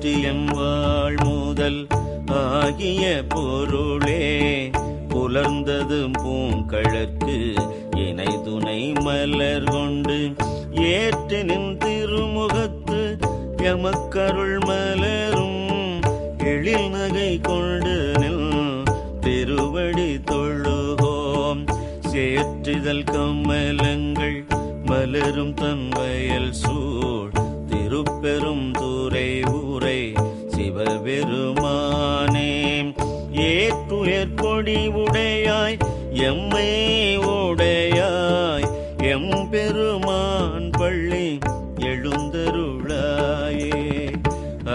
போற்றியம் வாழ் முதல் ஆகிய பொருளே புலர்ந்ததும் பூங்கழற்கு இணை துணை மலர் கொண்டு ஏற்றினின் திருமுகத்து எமக்கருள் மலரும் எழில் நகை கொண்டு நில் திருவடி தொழுகோம். சேற்றிதழ் கமலங்கள் மலரும் தன் வயல் சூழ் திருப்பெரும் துறை ஊரை சிவபெருமானே. ஏற்றுயர் கொடி உடையாய் எம்மை உடையாய் எம்பெருமான் பள்ளி எழுந்தருளாயே.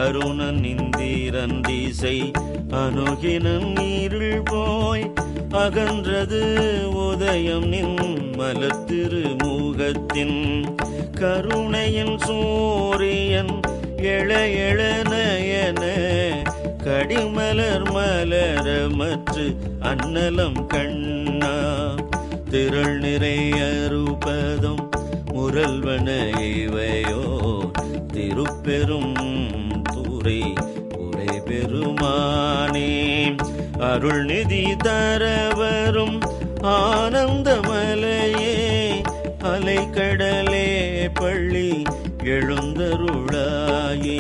அருணன் இந்திரன் திசை அணுகினன் இருள் போய் அகன்றது உதயம் நின் மலத்திரு முகத்தின் கருணையின் சூரியன் எழ எழ நயன கடிமலர் மலர மற்று அன்னலம் கண்ணா. திரள் நிறைய ரூபதும் முரல்வன இவையோ திருப்பெரும் துறை உரை பெருமானே. அருள்நிதி தரவரும் ஆனந்தமலையே அலைக்கடலே பள்ளி எழுந்தருளாயே.